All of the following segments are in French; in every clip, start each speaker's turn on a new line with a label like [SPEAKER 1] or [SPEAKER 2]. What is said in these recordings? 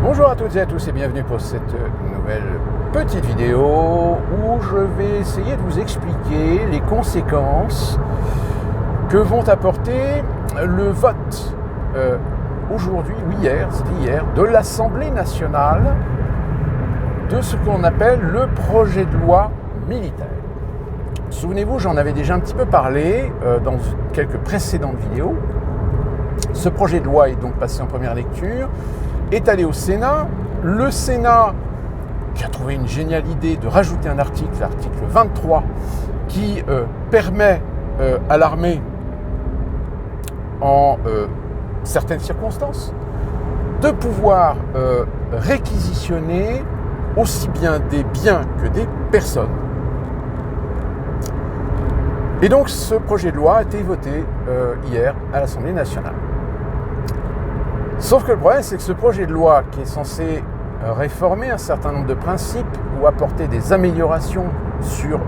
[SPEAKER 1] Bonjour à toutes et à tous et bienvenue pour cette nouvelle petite vidéo où je vais essayer de vous expliquer les conséquences que vont apporter le vote aujourd'hui, ou hier, c'était hier, de l'Assemblée nationale de ce qu'on appelle le projet de loi militaire. Souvenez-vous, j'en avais déjà un petit peu parlé dans quelques précédentes vidéos. Ce projet de loi est donc passé en première lecture, est allé au Sénat. Le Sénat, qui a trouvé une géniale idée de rajouter un article, l'article 23, qui permet à l'armée, en certaines circonstances, de pouvoir réquisitionner aussi bien des biens que des personnes. Et donc ce projet de loi a été voté hier à l'Assemblée nationale. Sauf que le problème, c'est que ce projet de loi qui est censé réformer un certain nombre de principes ou apporter des améliorations sur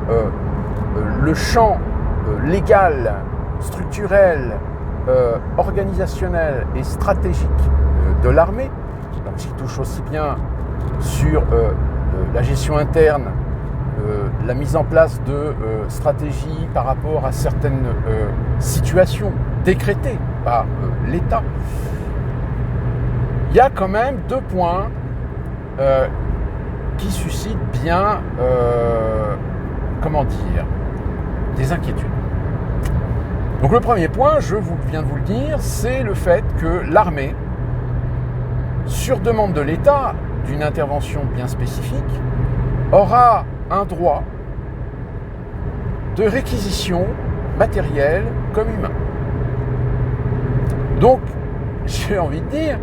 [SPEAKER 1] le champ légal, structurel, organisationnel et stratégique de l'armée, donc qui touche aussi bien sur la gestion interne, la mise en place de stratégies par rapport à certaines situations décrétées par l'État. Il y a quand même deux points qui suscitent bien, des inquiétudes. Donc le premier point, je viens de vous le dire, c'est le fait que l'armée, sur demande de l'État, d'une intervention bien spécifique, aura un droit de réquisition matérielle comme humain. Donc, j'ai envie de dire,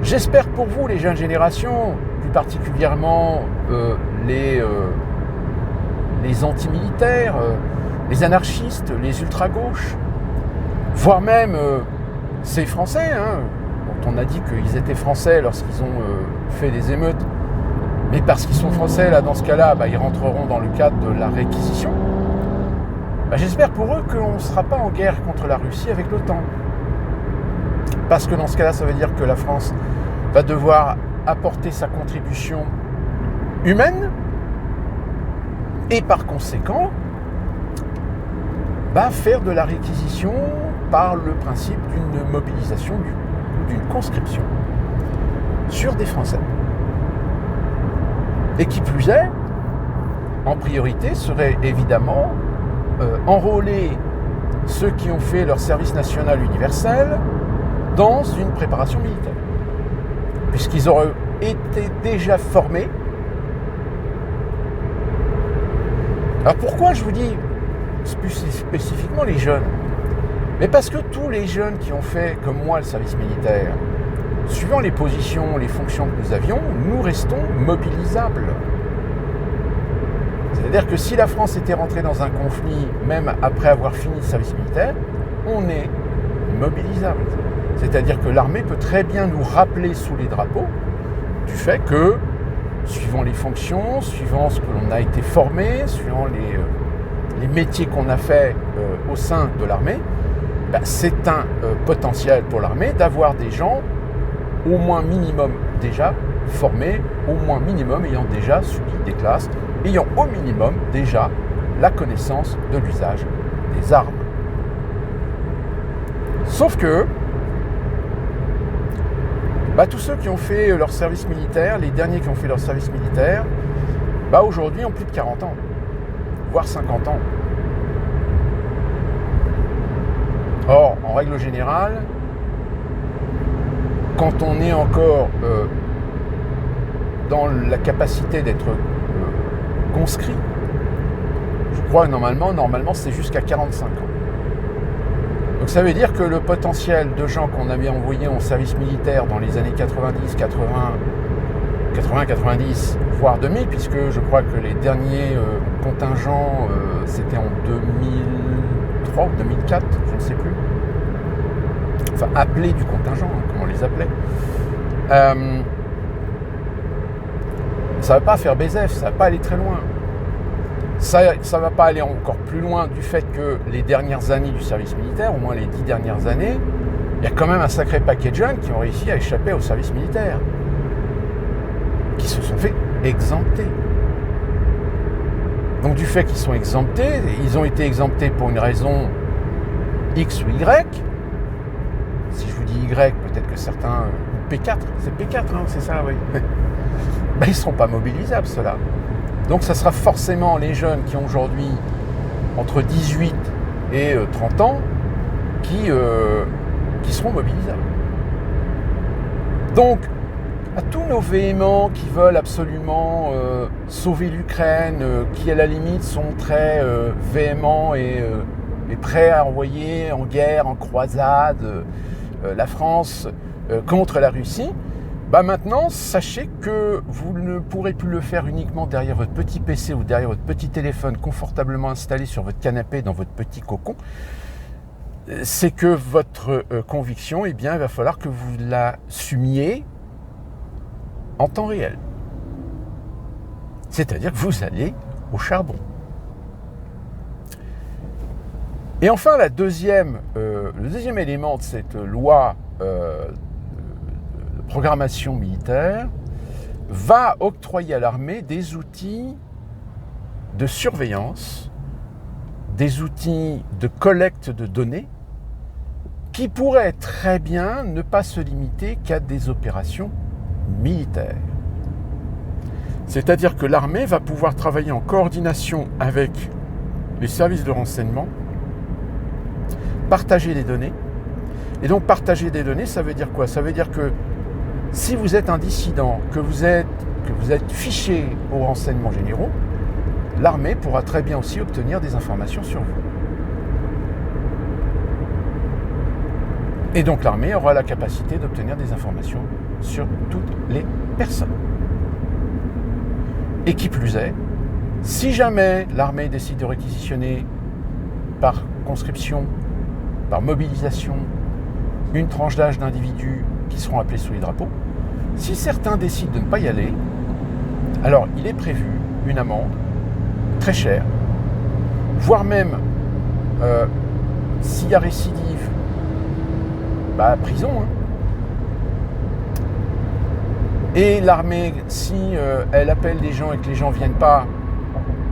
[SPEAKER 1] j'espère pour vous, les jeunes générations, plus particulièrement les antimilitaires, les anarchistes, les ultra-gauches, voire même ces Français, dont on a dit qu'ils étaient Français lorsqu'ils ont fait des émeutes, mais parce qu'ils sont Français, là, dans ce cas-là, ils rentreront dans le cadre de la réquisition. J'espère pour eux qu'on ne sera pas en guerre contre la Russie avec l'OTAN. Parce que dans ce cas-là, ça veut dire que la France va devoir apporter sa contribution humaine et par conséquent faire de la réquisition par le principe d'une mobilisation ou d'une conscription sur des Français. Et qui plus est, en priorité, serait évidemment enrôler ceux qui ont fait leur service national universel dans une préparation militaire, puisqu'ils auraient été déjà formés. Alors pourquoi je vous dis plus spécifiquement les jeunes ? Mais parce que tous les jeunes qui ont fait, comme moi, le service militaire, suivant les positions, les fonctions que nous avions, nous restons mobilisables. C'est-à-dire que si la France était rentrée dans un conflit, même après avoir fini le service militaire, on est mobilisable. C'est-à-dire que l'armée peut très bien nous rappeler sous les drapeaux du fait que, suivant les fonctions, suivant ce que l'on a été formé, suivant les métiers qu'on a fait au sein de l'armée, c'est un potentiel pour l'armée d'avoir des gens au moins minimum déjà formés, au moins minimum ayant déjà subi des classes, ayant au minimum déjà la connaissance de l'usage des armes. Sauf que tous ceux qui ont fait leur service militaire, les derniers qui ont fait leur service militaire, aujourd'hui ont plus de 40 ans, voire 50 ans. Or, en règle générale, quand on est encore dans la capacité d'être conscrit, je crois que normalement c'est jusqu'à 45 ans. Donc ça veut dire que le potentiel de gens qu'on avait envoyés en service militaire dans les années 90, voire 2000, puisque je crois que les derniers contingents, c'était en 2003 ou 2004, je ne sais plus. Enfin, appelés du contingent, comme on les appelait. Ça ne va pas faire BZF, ça ne va pas aller très loin. Ça ne va pas aller encore plus loin du fait que les dernières années du service militaire, au moins les 10 dernières années, il y a quand même un sacré paquet de jeunes qui ont réussi à échapper au service militaire. qui se sont fait exempter. Donc du fait qu'ils sont exemptés, ils ont été exemptés pour une raison X ou Y. Si je vous dis Y, peut-être que certains... P4, c'est P4, hein, c'est ça, oui. Ben, ils ne seront pas mobilisables, ceux-là. Donc ça sera forcément les jeunes qui ont aujourd'hui entre 18 et 30 ans qui seront mobilisables. Donc, à tous nos véhéments qui veulent absolument sauver l'Ukraine, qui à la limite sont très véhéments et prêts à envoyer en guerre, en croisade, la France contre la Russie, bah maintenant, sachez que vous ne pourrez plus le faire uniquement derrière votre petit PC ou derrière votre petit téléphone confortablement installé sur votre canapé dans votre petit cocon. C'est que votre conviction, eh bien, il va falloir que vous l'assumiez en temps réel. C'est-à-dire que vous allez au charbon. Et enfin, le deuxième élément de cette loi de programmation militaire va octroyer à l'armée des outils de surveillance, des outils de collecte de données qui pourraient très bien ne pas se limiter qu'à des opérations militaires. C'est-à-dire que l'armée va pouvoir travailler en coordination avec les services de renseignement, partager des données. Et donc partager des données, ça veut dire quoi? Ça veut dire que si vous êtes un dissident, que vous êtes fiché aux renseignements généraux, l'armée pourra très bien aussi obtenir des informations sur vous. Et donc l'armée aura la capacité d'obtenir des informations sur toutes les personnes. Et qui plus est, si jamais l'armée décide de réquisitionner par conscription, par mobilisation, une tranche d'âge d'individus qui seront appelés sous les drapeaux, si certains décident de ne pas y aller, alors il est prévu une amende très chère, voire même s'il y a récidive, prison. Hein. Et l'armée, si elle appelle des gens et que les gens ne viennent pas,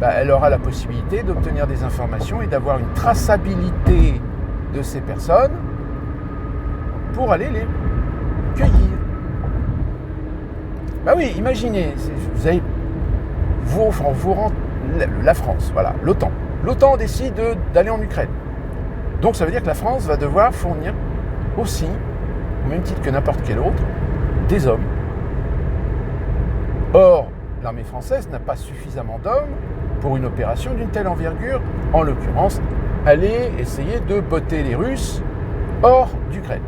[SPEAKER 1] elle aura la possibilité d'obtenir des informations et d'avoir une traçabilité de ces personnes pour aller les cueillir. Oui, imaginez, vous avez la France, voilà, l'OTAN. L'OTAN décide d'aller en Ukraine. Donc ça veut dire que la France va devoir fournir aussi, au même titre que n'importe quel autre, des hommes. Or, l'armée française n'a pas suffisamment d'hommes pour une opération d'une telle envergure, en l'occurrence, aller essayer de botter les Russes hors d'Ukraine.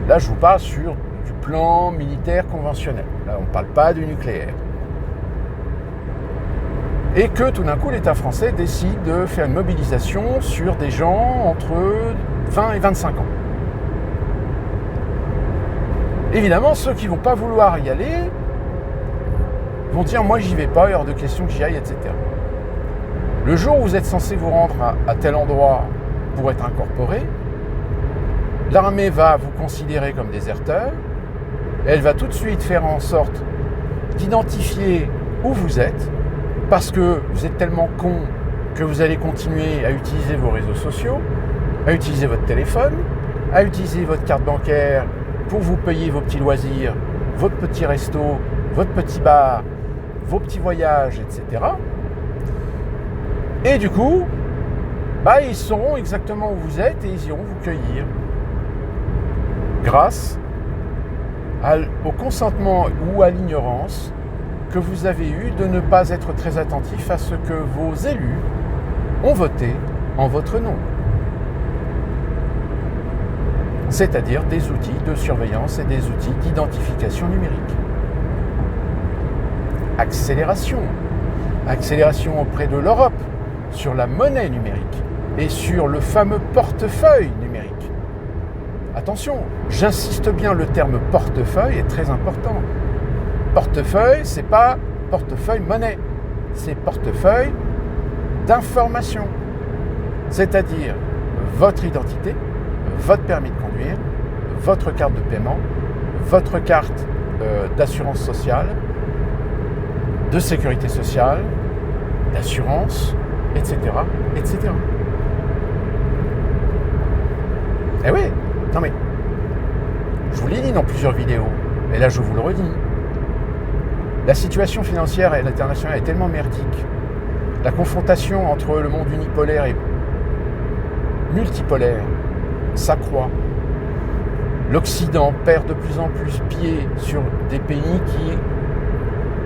[SPEAKER 1] Là, je vous parle sur du plan militaire conventionnel. Là, on ne parle pas du nucléaire. Et que tout d'un coup, l'État français décide de faire une mobilisation sur des gens entre 20 et 25 ans. Évidemment, ceux qui ne vont pas vouloir y aller vont dire « moi, j'y vais pas, il est hors de question que j'y aille, etc. » Le jour où vous êtes censé vous rendre à tel endroit pour être incorporé, l'armée va vous considérer comme déserteur, elle va tout de suite faire en sorte d'identifier où vous êtes, parce que vous êtes tellement con que vous allez continuer à utiliser vos réseaux sociaux, à utiliser votre téléphone, à utiliser votre carte bancaire pour vous payer vos petits loisirs, votre petit resto, votre petit bar, vos petits voyages, etc. Et du coup, ils sauront exactement où vous êtes et ils iront vous cueillir. Grâce au consentement ou à l'ignorance que vous avez eu de ne pas être très attentif à ce que vos élus ont voté en votre nom. C'est-à-dire des outils de surveillance et des outils d'identification numérique. Accélération auprès de l'Europe sur la monnaie numérique et sur le fameux portefeuille numérique. Attention, j'insiste bien, le terme portefeuille est très important. Portefeuille, c'est pas portefeuille monnaie, c'est portefeuille d'information. C'est-à-dire votre identité, votre permis de conduire, votre carte de paiement, votre carte d'assurance sociale, de sécurité sociale, d'assurance, etc., etc. Eh oui, non mais, je vous l'ai dit dans plusieurs vidéos, et là je vous le redis, la situation financière et internationale est tellement merdique, la confrontation entre le monde unipolaire et multipolaire s'accroît, l'Occident perd de plus en plus pied sur des pays qui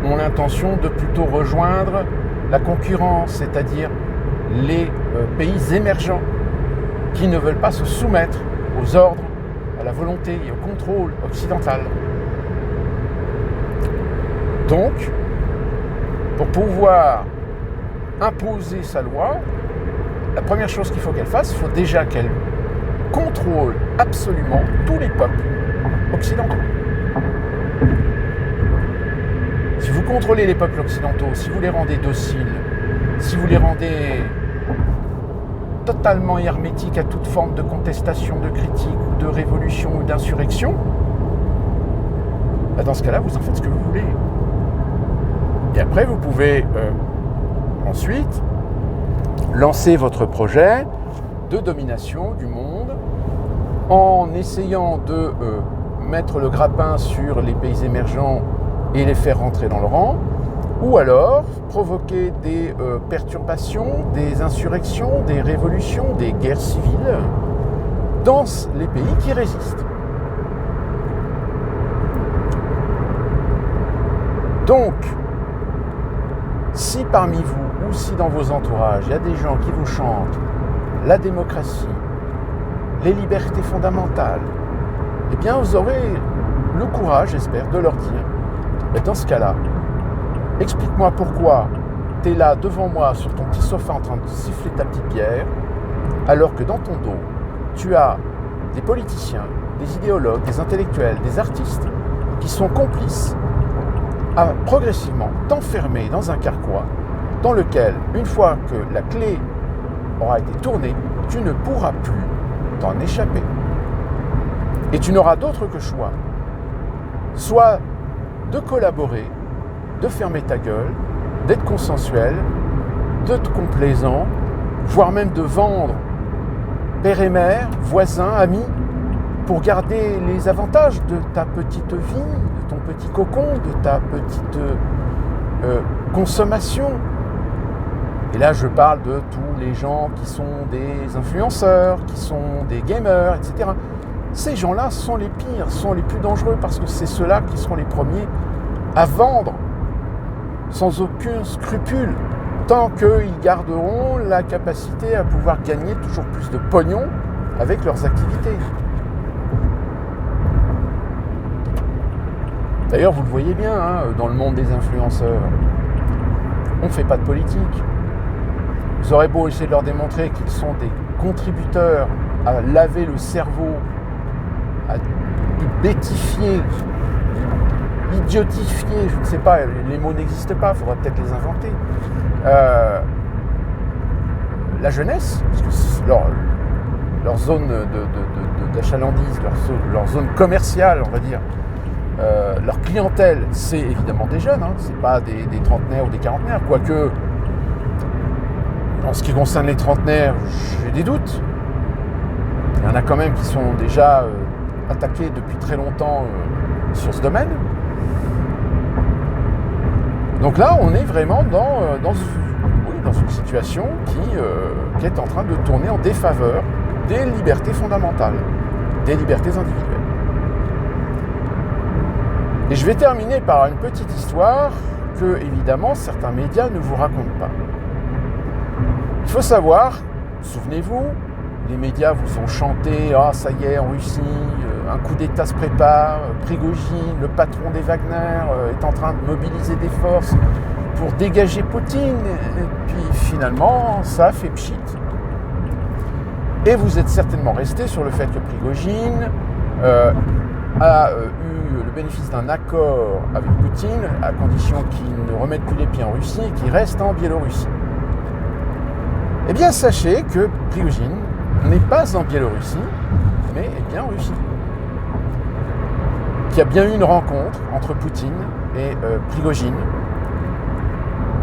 [SPEAKER 1] ont l'intention de plutôt rejoindre la concurrence, c'est-à-dire les pays émergents qui ne veulent pas se soumettre aux ordres, à la volonté et au contrôle occidental. Donc, pour pouvoir imposer sa loi, la première chose qu'il faut qu'elle fasse, il faut déjà qu'elle contrôle absolument tous les peuples occidentaux. Si vous contrôlez les peuples occidentaux, si vous les rendez dociles, si vous les rendez totalement hermétiques à toute forme de contestation, de critique, de révolution ou d'insurrection, dans ce cas-là, vous en faites ce que vous voulez. Et après, vous pouvez ensuite lancer votre projet de domination du monde en essayant de mettre le grappin sur les pays émergents et les faire rentrer dans le rang, ou alors provoquer des perturbations, des insurrections, des révolutions, des guerres civiles dans les pays qui résistent. Donc, si parmi vous ou si dans vos entourages, il y a des gens qui vous chantent la démocratie, les libertés fondamentales, eh bien vous aurez le courage, j'espère, de leur dire, dans ce cas-là, explique-moi pourquoi tu es là devant moi sur ton petit sofa en train de siffler ta petite bière, alors que dans ton dos, tu as des politiciens, des idéologues, des intellectuels, des artistes qui sont complices à progressivement t'enfermer dans un carquois dans lequel, une fois que la clé aura été tournée, tu ne pourras plus t'en échapper. Et tu n'auras d'autre que choix, soit de collaborer, de fermer ta gueule, d'être consensuel, d'être complaisant, voire même de vendre père et mère, voisins, amis, pour garder les avantages de ta petite vie, de ton petit cocon, de ta petite consommation. Et là, je parle de tous les gens qui sont des influenceurs, qui sont des gamers, etc. Ces gens-là sont les pires, sont les plus dangereux, parce que c'est ceux-là qui seront les premiers à vendre sans aucun scrupule, tant qu'ils garderont la capacité à pouvoir gagner toujours plus de pognon avec leurs activités. D'ailleurs, vous le voyez bien, dans le monde des influenceurs, on ne fait pas de politique. Vous aurez beau essayer de leur démontrer qu'ils sont des contributeurs à laver le cerveau, à bêtifier, idiotifier, je ne sais pas, les mots n'existent pas, il faudrait peut-être les inventer. La jeunesse, parce que leur zone d'achalandise, leur zone commerciale, on va dire, leur clientèle, c'est évidemment des jeunes, c'est pas des trentenaires ou des quarantenaires, quoique en ce qui concerne les trentenaires, j'ai des doutes. Il y en a quand même qui sont déjà attaqués depuis très longtemps sur ce domaine. Donc là, on est vraiment dans une situation qui est en train de tourner en défaveur des libertés fondamentales, des libertés individuelles. Et je vais terminer par une petite histoire que, évidemment, certains médias ne vous racontent pas. Il faut savoir, souvenez-vous, les médias vous ont chanté « Ah, ça y est, en Russie, un coup d'État se prépare, Prigojine, le patron des Wagner, est en train de mobiliser des forces pour dégager Poutine. » Et puis finalement, ça a fait pchit. Et vous êtes certainement resté sur le fait que Prigojine a eu le bénéfice d'un accord avec Poutine, à condition qu'il ne remette plus les pieds en Russie et qu'il reste en Biélorussie. Eh bien, sachez que Prigojine n'est pas en Biélorussie, mais est bien en Russie. qu'il y a bien eu une rencontre entre Poutine et Prigojine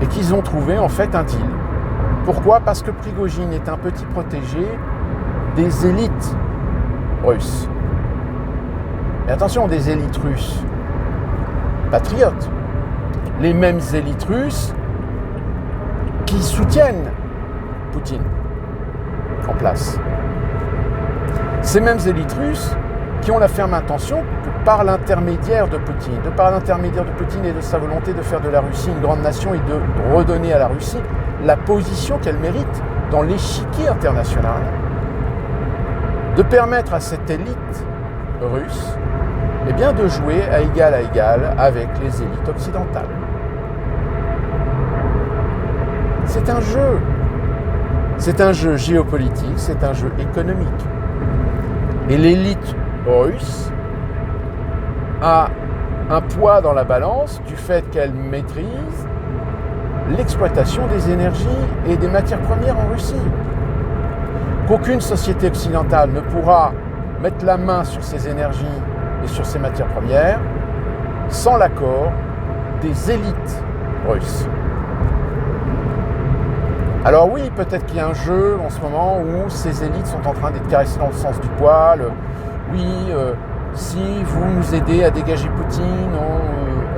[SPEAKER 1] et qu'ils ont trouvé en fait un deal. Pourquoi ? Parce que Prigojine est un petit protégé des élites russes. Et attention, des élites russes patriotes. Les mêmes élites russes qui soutiennent Poutine en place. Ces mêmes élites russes qui ont la ferme intention que par l'intermédiaire de Poutine, et de sa volonté de faire de la Russie une grande nation et de redonner à la Russie la position qu'elle mérite dans l'échiquier international, de permettre à cette élite russe de jouer à égal avec les élites occidentales. C'est un jeu. C'est un jeu géopolitique, c'est un jeu économique. Et l'élite russe a un poids dans la balance du fait qu'elle maîtrise l'exploitation des énergies et des matières premières en Russie. Qu'aucune société occidentale ne pourra mettre la main sur ces énergies et sur ces matières premières sans l'accord des élites russes. Alors oui, peut-être qu'il y a un jeu en ce moment où ces élites sont en train d'être caressées dans le sens du poil. Oui, si vous nous aidez à dégager Poutine,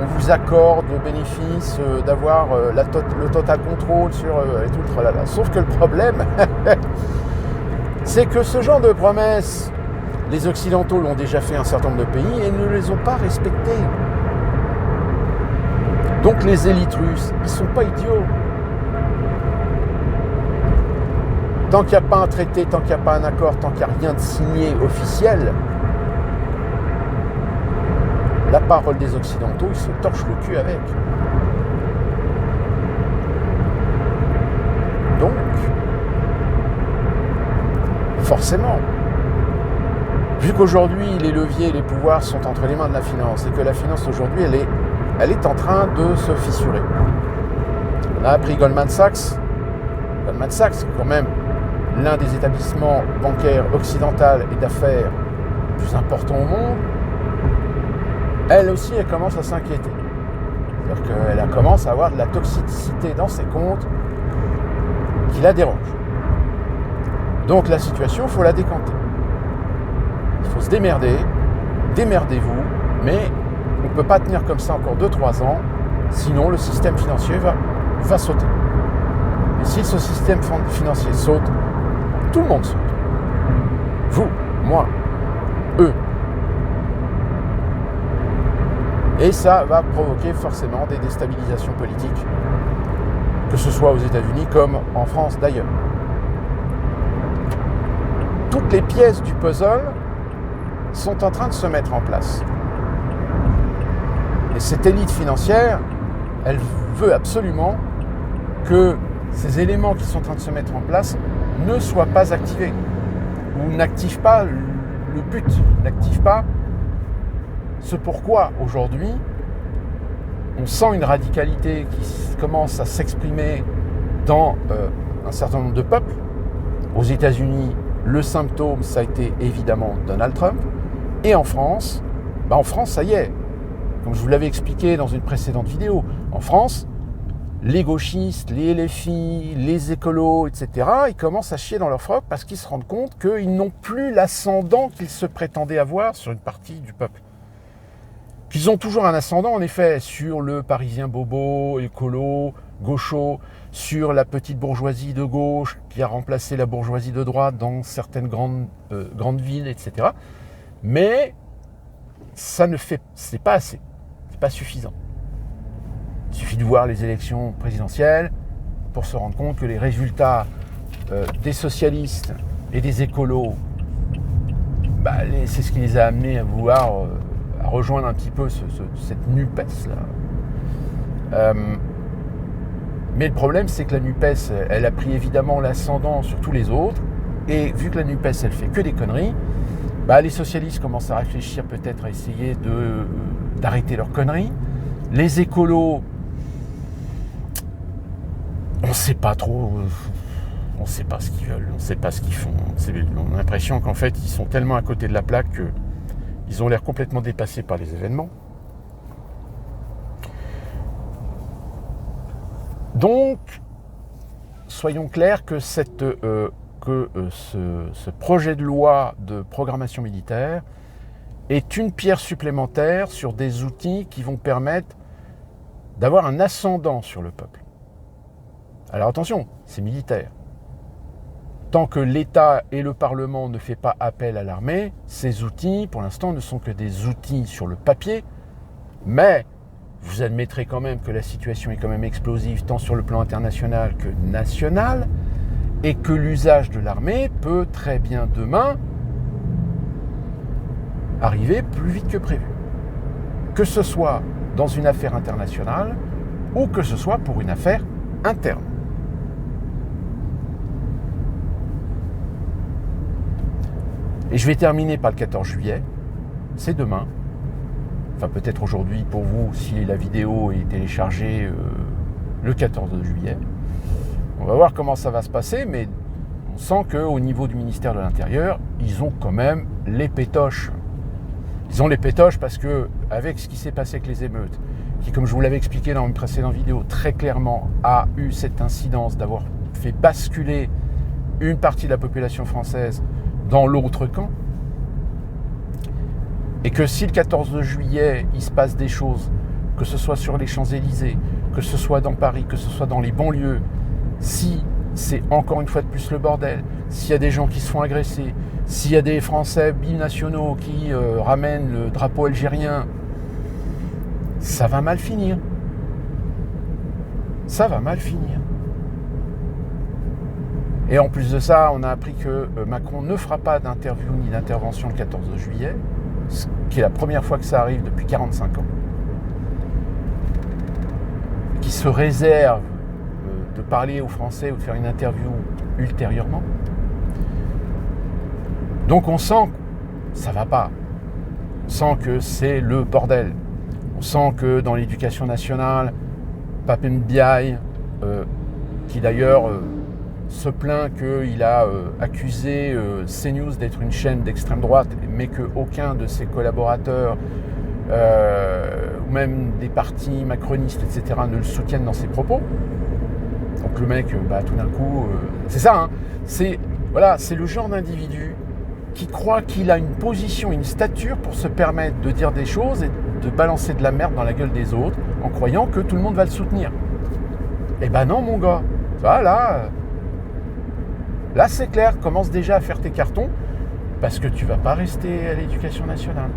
[SPEAKER 1] on vous accorde le bénéfice d'avoir le total contrôle sur et tout le tralala. Sauf que le problème, c'est que ce genre de promesses, les Occidentaux l'ont déjà fait un certain nombre de pays et ne les ont pas respectées. Donc les élites russes, ils ne sont pas idiots. Tant qu'il n'y a pas un traité, tant qu'il n'y a pas un accord, tant qu'il n'y a rien de signé officiel, la parole des Occidentaux, ils se torchent le cul avec. Donc, forcément, vu qu'aujourd'hui les leviers et les pouvoirs sont entre les mains de la finance et que la finance aujourd'hui elle est en train de se fissurer. On a appris Goldman Sachs, quand même l'un des établissements bancaires occidentaux et d'affaires les plus importants au monde, elle aussi, elle commence à s'inquiéter. C'est-à-dire qu'elle commence à avoir de la toxicité dans ses comptes qui la dérange. Donc la situation, il faut la décanter. Il faut se démerder, démerdez-vous, mais on ne peut pas tenir comme ça encore 2-3 ans, sinon le système financier va sauter. Et si ce système financier saute, tout le monde saute. Vous, moi, eux. Et ça va provoquer forcément des déstabilisations politiques, que ce soit aux États-Unis comme en France d'ailleurs. Toutes les pièces du puzzle sont en train de se mettre en place. Et cette élite financière, elle veut absolument que ces éléments qui sont en train de se mettre en place ne soient pas activés, ou n'activent pas le but, n'activent pas ce pourquoi aujourd'hui on sent une radicalité qui commence à s'exprimer dans un certain nombre de peuples. Aux États-Unis, le symptôme, ça a été évidemment Donald Trump. Et en France, ça y est, comme je vous l'avais expliqué dans une précédente vidéo, en France, les gauchistes, les LFI, les écolos, etc., ils commencent à chier dans leur froc parce qu'ils se rendent compte qu'ils n'ont plus l'ascendant qu'ils se prétendaient avoir sur une partie du peuple. Qu'ils ont toujours un ascendant, en effet, sur le parisien bobo, écolo, gaucho, sur la petite bourgeoisie de gauche qui a remplacé la bourgeoisie de droite dans certaines grandes villes, etc. Mais c'est pas assez, c'est pas suffisant. Il suffit de voir les élections présidentielles pour se rendre compte que les résultats des socialistes et des écolos, c'est ce qui les a amenés à vouloir à rejoindre un petit peu cette NUPES-là. Mais le problème, c'est que la NUPES, elle a pris évidemment l'ascendant sur tous les autres, et vu que la NUPES, elle fait que des conneries, les socialistes commencent à réfléchir peut-être à essayer d'arrêter leurs conneries. Les écolos, on ne sait pas trop, on ne sait pas ce qu'ils veulent, on ne sait pas ce qu'ils font. On a l'impression qu'en fait, ils sont tellement à côté de la plaque Ils ont l'air complètement dépassés par les événements. Donc, soyons clairs que ce projet de loi de programmation militaire est une pierre supplémentaire sur des outils qui vont permettre d'avoir un ascendant sur le peuple. Alors attention, c'est militaire. Tant que l'État et le Parlement ne font pas appel à l'armée, ces outils, pour l'instant, ne sont que des outils sur le papier, mais vous admettrez quand même que la situation est quand même explosive, tant sur le plan international que national, et que l'usage de l'armée peut très bien demain arriver plus vite que prévu. Que ce soit dans une affaire internationale ou que ce soit pour une affaire interne. Et je vais terminer par le 14 juillet, c'est demain. Enfin peut-être aujourd'hui pour vous si la vidéo est téléchargée le 14 juillet. On va voir comment ça va se passer, mais on sent qu'au niveau du ministère de l'Intérieur, ils ont quand même les pétoches. Ils ont les pétoches parce que, avec ce qui s'est passé avec les émeutes, qui, comme je vous l'avais expliqué dans une précédente vidéo, très clairement a eu cette incidence d'avoir fait basculer une partie de la population française dans l'autre camp, et que si le 14 juillet, il se passe des choses, que ce soit sur les Champs-Élysées, que ce soit dans Paris, que ce soit dans les banlieues, si c'est encore une fois de plus le bordel, s'il y a des gens qui se font agresser, s'il y a des Français binationaux qui ramènent le drapeau algérien, ça va mal finir. Ça va mal finir. Et en plus de ça, on a appris que Macron ne fera pas d'interview ni d'intervention le 14 juillet, ce qui est la première fois que ça arrive depuis 45 ans, qui se réserve de parler aux Français ou de faire une interview ultérieurement. Donc on sent que ça va pas. On sent que c'est le bordel. On sent que dans l'éducation nationale, Pape Ndiaye, qui d'ailleurs se plaint qu'il a accusé CNews d'être une chaîne d'extrême droite, mais qu'aucun de ses collaborateurs, ou même des partis macronistes, etc., ne le soutiennent dans ses propos. Donc le mec, tout d'un coup, c'est ça, hein, c'est le genre d'individu qui croit qu'il a une position, une stature pour se permettre de dire des choses et de balancer de la merde dans la gueule des autres en croyant que tout le monde va le soutenir. Eh ben non, mon gars. Ça, là c'est clair, commence déjà à faire tes cartons parce que tu vas pas rester à l'éducation nationale.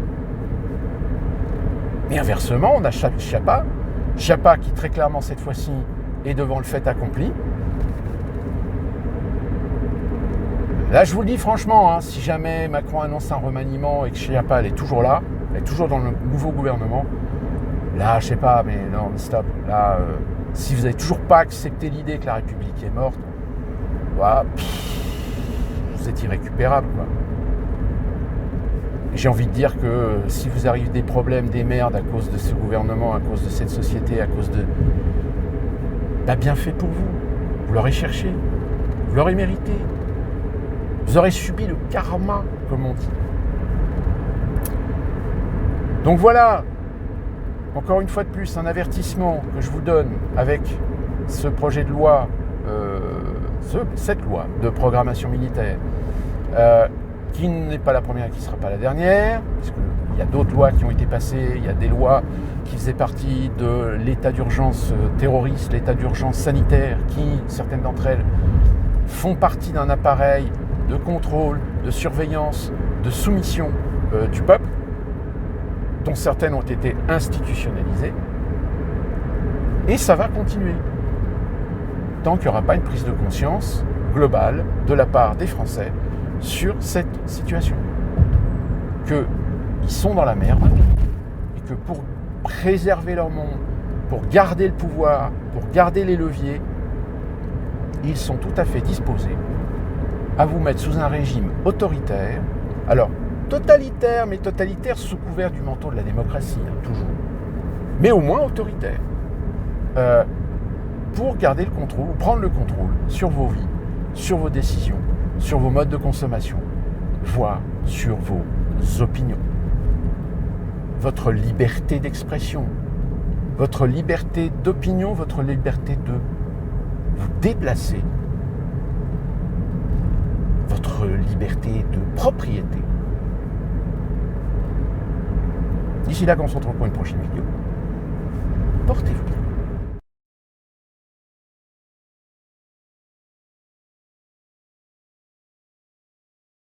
[SPEAKER 1] Et inversement, on a Schiappa qui très clairement cette fois-ci est devant le fait accompli. Là, je vous le dis franchement, hein, si jamais Macron annonce un remaniement et que Schiappa elle est toujours là, elle est toujours dans le nouveau gouvernement, là, je sais pas, mais non, stop. Là, si vous n'avez toujours pas accepté l'idée que la République est morte, voilà, vous êtes irrécupérable, quoi. J'ai envie de dire que si vous arrivez des problèmes, des merdes à cause de ce gouvernement, à cause de cette société, à cause de... bien fait pour vous. Vous l'aurez cherché. Vous l'aurez mérité. Vous aurez subi le karma, comme on dit. Donc voilà, encore une fois de plus, un avertissement que je vous donne avec ce projet de loi, cette loi de programmation militaire, qui n'est pas la première et qui ne sera pas la dernière, parce qu'il y a d'autres lois qui ont été passées, il y a des lois qui faisaient partie de l'état d'urgence terroriste, l'état d'urgence sanitaire, qui, certaines d'entre elles, font partie d'un appareil de contrôle, de surveillance, de soumission du peuple, dont certaines ont été institutionnalisées, et ça va continuer, tant qu'il n'y aura pas une prise de conscience globale de la part des Français sur cette situation. Qu'ils sont dans la merde, et que pour préserver leur monde, pour garder le pouvoir, pour garder les leviers, ils sont tout à fait disposés à vous mettre sous un régime autoritaire, alors totalitaire, mais totalitaire sous couvert du manteau de la démocratie, hein, toujours, mais au moins autoritaire, pour garder le contrôle, ou prendre le contrôle sur vos vies, sur vos décisions, sur vos modes de consommation, voire sur vos opinions. votre liberté d'expression, votre liberté d'opinion, votre liberté de vous déplacer, votre liberté de propriété. D'ici là, on se retrouve pour une prochaine vidéo. Portez-vous bien.